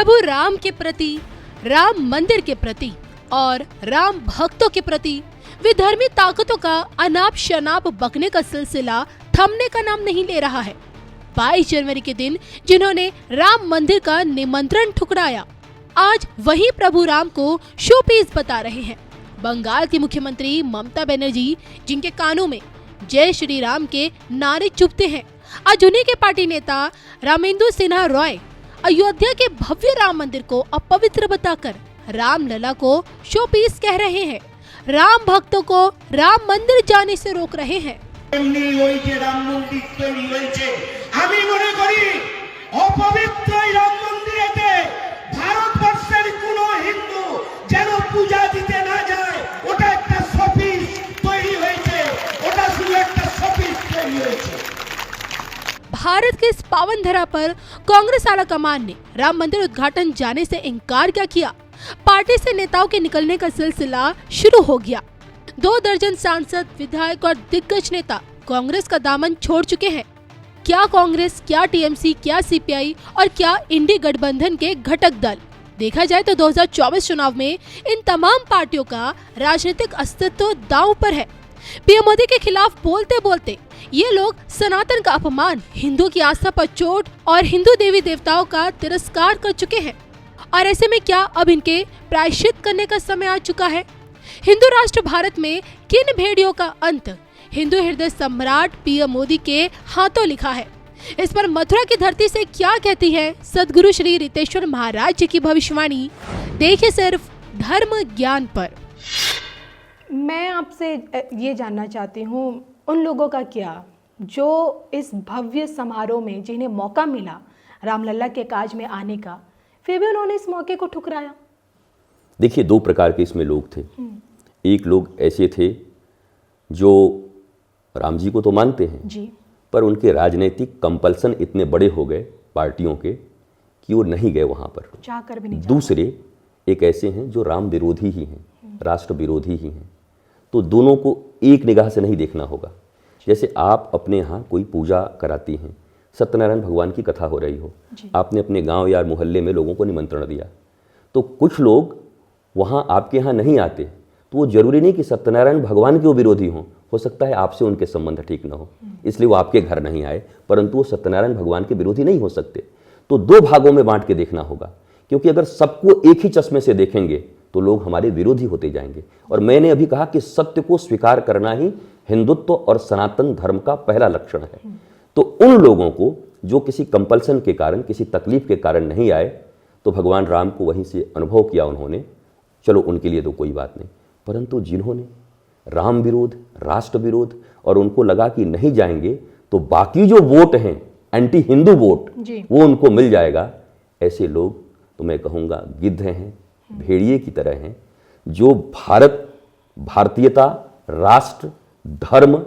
प्रभु राम के प्रति, राम मंदिर के प्रति और राम भक्तों के प्रति विधर्मी ताकतों का अनाप शनाप बकने का सिलसिला थमने का नाम नहीं ले रहा है। 22 जनवरी के दिन जिन्होंने राम मंदिर का निमंत्रण ठुकराया, आज वही प्रभु राम को शोपीस बता रहे हैं। बंगाल की मुख्यमंत्री ममता बनर्जी, जिनके कानों में जय श्री राम के नारे चुभते हैं, आज उन्हीं के पार्टी नेता रामेंद्र सिन्हा रॉय अयोध्या के भव्य राम मंदिर को अपवित्र बताकर रामलला को शोपीस कह रहे हैं। राम भक्तों को राम मंदिर जाने से रोक रहे हैं। भारत के इस पावन धरा पर कांग्रेस आला कमान ने राम मंदिर उद्घाटन जाने से इनकार क्या किया। पार्टी से नेताओं के निकलने का सिलसिला शुरू हो गया। 2 दर्जन सांसद, विधायक और दिग्गज नेता कांग्रेस का दामन छोड़ चुके हैं। क्या कांग्रेस, क्या टीएमसी, क्या सीपीआई और क्या इंडी गठबंधन के घटक दल। देखा जाए तो 2024 चुनाव में इन तमाम पार्टियों का राजनीतिक अस्तित्व दांव पर है। पीएम मोदी के खिलाफ बोलते बोलते ये लोग सनातन का अपमान, हिंदू की आस्था पर चोट और हिंदू देवी देवताओं का तिरस्कार कर चुके हैं। और ऐसे में क्या अब इनके प्रायश्चित करने का समय आ चुका है? हिंदू राष्ट्र भारत में किन भेड़ियों का अंत हिंदू हृदय सम्राट पीएम मोदी के हाथों लिखा है। इस पर मथुरा की धरती से क्या कहती है सदगुरु श्री रितेश्वर महाराज जी की भविष्यवाणी। देखिए सिर्फ धर्म ज्ञान पर। मैं आपसे ये जानना चाहती हूँ, उन लोगों का क्या जो इस भव्य समारोह में जिन्हें मौका मिला रामलला के काज में आने का, फिर भी उन्होंने इस मौके को ठुकराया। देखिए, 2 प्रकार के इसमें लोग थे। एक लोग ऐसे थे जो राम जी को तो मानते हैं जी, पर उनके राजनीतिक कंपल्सन इतने बड़े हो गए पार्टियों के कि वो नहीं गए वहाँ पर, चाहकर भी नहीं। दूसरे एक ऐसे हैं जो राम विरोधी ही हैं, राष्ट्र विरोधी ही हैं। तो दोनों को एक निगाह से नहीं देखना होगा। जैसे आप अपने यहाँ कोई पूजा कराती हैं, सत्यनारायण भगवान की कथा हो रही हो, आपने अपने गांव या मोहल्ले में लोगों को निमंत्रण दिया, तो कुछ लोग वहाँ आपके यहाँ नहीं आते, तो वो जरूरी नहीं कि सत्यनारायण भगवान के वो विरोधी हों। हो सकता है आपसे उनके संबंध ठीक ना हो, इसलिए वो आपके घर नहीं आए, परंतु वो सत्यनारायण भगवान के विरोधी नहीं हो सकते। तो 2 भागों में बांट के देखना होगा, क्योंकि अगर सबको एक ही चश्मे से देखेंगे तो लोग हमारे विरोधी होते जाएंगे। और मैंने अभी कहा कि सत्य को स्वीकार करना ही हिंदुत्व और सनातन धर्म का पहला लक्षण है। तो उन लोगों को जो किसी कंपल्सन के कारण, किसी तकलीफ के कारण नहीं आए, तो भगवान राम को वहीं से अनुभव किया उन्होंने, चलो उनके लिए तो कोई बात नहीं। परंतु जिन्होंने राम विरोध, राष्ट्र विरोध और उनको लगा कि नहीं जाएंगे तो बाकी जो वोट हैं, एंटी हिंदू वोट, वो उनको मिल जाएगा, ऐसे लोग तो मैं कहूँगा गिद्ध हैं, भेड़िए की तरह हैं, जो भारतीयता, राष्ट्र, धर्म,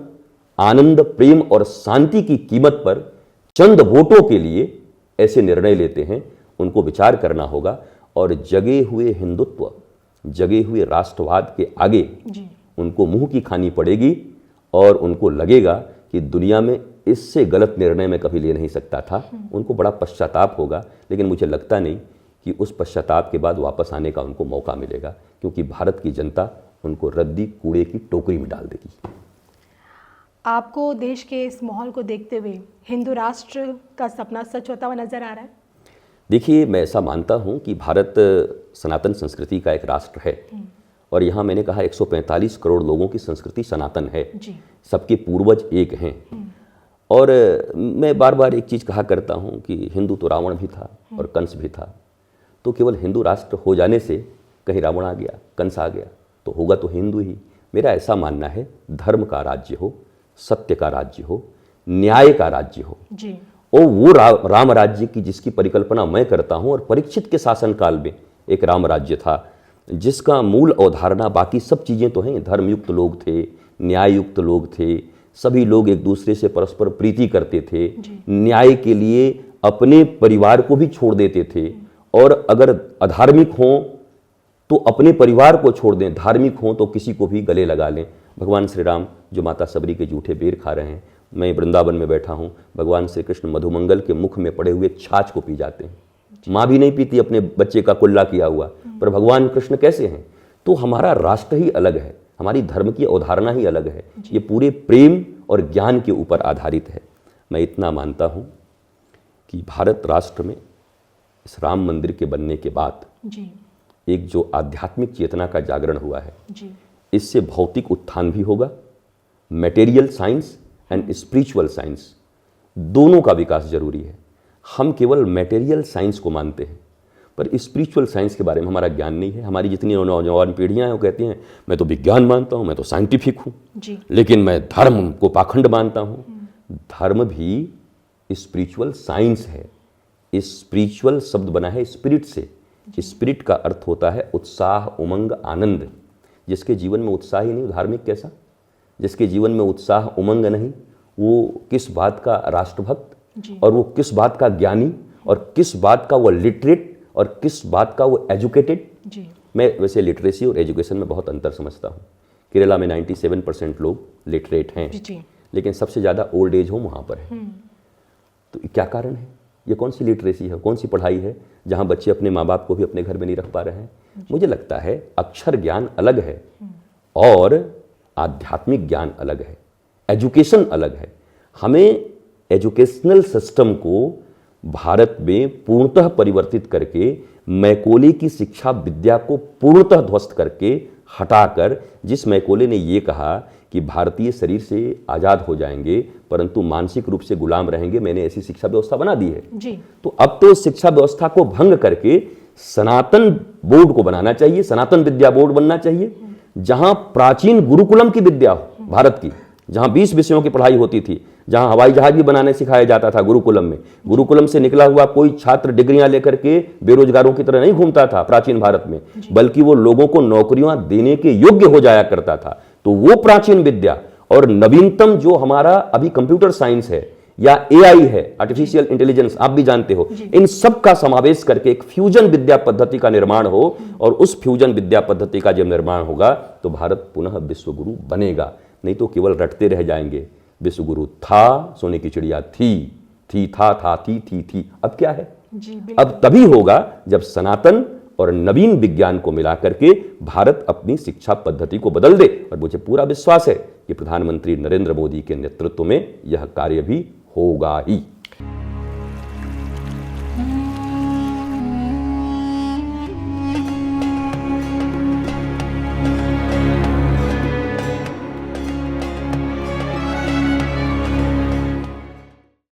आनंद, प्रेम और शांति की कीमत पर चंद वोटों के लिए ऐसे निर्णय लेते हैं। उनको विचार करना होगा और जगे हुए हिंदुत्व, जगे हुए राष्ट्रवाद के आगे उनको मुंह की खानी पड़ेगी और उनको लगेगा कि दुनिया में इससे गलत निर्णय मैं कभी ले नहीं सकता था। उनको बड़ा पश्चाताप होगा, लेकिन मुझे लगता नहीं कि उस पश्चाताप के बाद वापस आने का उनको मौका मिलेगा, क्योंकि भारत की जनता उनको रद्दी कूड़े की टोकरी में डाल देगी। आपको देश के इस माहौल को देखते हुए हिंदू राष्ट्र का सपना सच होता हुआ नजर आ रहा है? देखिए, मैं ऐसा मानता हूँ कि भारत सनातन संस्कृति का एक राष्ट्र है और यहाँ मैंने कहा 145 करोड़ लोगों की संस्कृति सनातन है, सबके पूर्वज एक हैं। और मैं बार बार एक चीज़ कहा करता हूँ कि हिंदू तो रावण भी था और कंस भी था, तो केवल हिंदू राष्ट्र हो जाने से कहीं रावण आ गया, कंस आ गया, तो होगा तो हिंदू ही। मेरा ऐसा मानना है, धर्म का राज्य हो, सत्य का राज्य हो, न्याय का राज्य हो जी। और वो राम राज्य की जिसकी परिकल्पना मैं करता हूँ। और परीक्षित के शासनकाल में एक राम राज्य था जिसका मूल अवधारणा, बाकी सब चीज़ें तो हैं, धर्मयुक्त लोग थे, न्याययुक्त लोग थे, सभी लोग एक दूसरे से परस्पर प्रीति करते थे, न्याय के लिए अपने परिवार को भी छोड़ देते थे, और अगर अधार्मिक हों तो अपने परिवार को छोड़ दें, धार्मिक हों तो किसी को भी गले लगा लें। भगवान श्री राम जो माता सबरी के जूठे बेर खा रहे हैं, मैं वृंदावन में बैठा हूँ, भगवान श्री कृष्ण मधुमंगल के मुख में पड़े हुए छाछ को पी जाते हैं। माँ भी नहीं पीती अपने बच्चे का कुल्ला किया हुआ, पर भगवान कृष्ण कैसे हैं? तो हमारा राष्ट्र ही अलग है, हमारी धर्म की अवधारणा ही अलग है, ये पूरे प्रेम और ज्ञान के ऊपर आधारित है। मैं इतना मानता हूँ कि भारत राष्ट्र में इस राम मंदिर के बनने के बाद जी एक जो आध्यात्मिक चेतना का जागरण हुआ है, जी इससे भौतिक उत्थान भी होगा, material science and spiritual science दोनों का विकास जरूरी है। हम केवल मटेरियल साइंस को मानते हैं, पर स्पिरिचुअल साइंस के बारे में हमारा ज्ञान नहीं है। हमारी जितनी नौजवान पीढ़ियां हैं वो कहती हैं मैं तो विज्ञान मानता हूँ, मैं तो साइंटिफिक हूँ, जी लेकिन मैं धर्म को पाखंड मानता हूँ। धर्म भी स्पिरिचुअल साइंस है। स्पिरिचुअल शब्द बना है स्पिरिट से। स्पिरिट का अर्थ होता है उत्साह, उमंग, आनंद। जिसके जीवन में उत्साह ही नहीं, धार्मिक कैसा? जिसके जीवन में उत्साह, उमंग नहीं, वो किस बात का राष्ट्रभक्त, और वो किस बात का ज्ञानी, और किस बात का वो लिटरेट, और किस बात का वो एजुकेटेड। जी मैं वैसे लिटरेसी और एजुकेशन में बहुत अंतर समझता हूँ। केरला में 97% लोग लिटरेट हैं, जी लेकिन सबसे ज़्यादा ओल्ड एज होम वहाँ पर है। तो क्या कारण है? ये कौन सी लिटरेसी है, कौन सी पढ़ाई है जहाँ बच्चे अपने माँ बाप को भी अपने घर में नहीं रख पा रहे हैं? मुझे लगता है अक्षर ज्ञान अलग है और आध्यात्मिक ज्ञान अलग है, एजुकेशन अलग है। हमें एजुकेशनल सिस्टम को भारत में पूर्णतः परिवर्तित करके मैकोले की शिक्षा विद्या को पूर्णतः ध्वस्त करके हटाकर, जिस मैकोले ने ये कहा कि भारतीय शरीर से आज़ाद हो जाएंगे परंतु मानसिक रूप से गुलाम रहेंगे, मैंने ऐसी शिक्षा व्यवस्था बना दी है। जी तो अब तो शिक्षा व्यवस्था को भंग करके सनातन बोर्ड को बनाना चाहिए, सनातन विद्या बोर्ड बनना चाहिए, जहां प्राचीन गुरुकुलम की विद्या हो भारत की, जहां 20 विषयों की पढ़ाई होती थी, जहां हवाई जहाज भी बनाने सिखाया जाता था गुरुकुलम में। गुरुकुलम से निकला हुआ कोई छात्र डिग्रियां लेकर के बेरोजगारों की तरह नहीं घूमता था प्राचीन भारत में, बल्कि वो लोगों को नौकरियां देने के योग्य हो जाया करता था। तो वो प्राचीन विद्या और नवीनतम जो हमारा अभी कंप्यूटर साइंस है या एआई है, आर्टिफिशियल इंटेलिजेंस, आप भी जानते हो, इन सब का समावेश करके एक फ्यूजन विद्या पद्धति का निर्माण हो, और उस फ्यूजन विद्या पद्धति का जब निर्माण होगा तो भारत पुनः विश्वगुरु बनेगा। नहीं तो केवल रटते रह जाएंगे। विश्वगुरु था, सोने की चिड़िया थी, था, थी। अब क्या है? जी अब तभी होगा जब सनातन और नवीन विज्ञान को मिलाकर के भारत अपनी शिक्षा पद्धति को बदल दे। और मुझे पूरा विश्वास है कि प्रधानमंत्री नरेंद्र मोदी के नेतृत्व में यह कार्य भी होगा ही।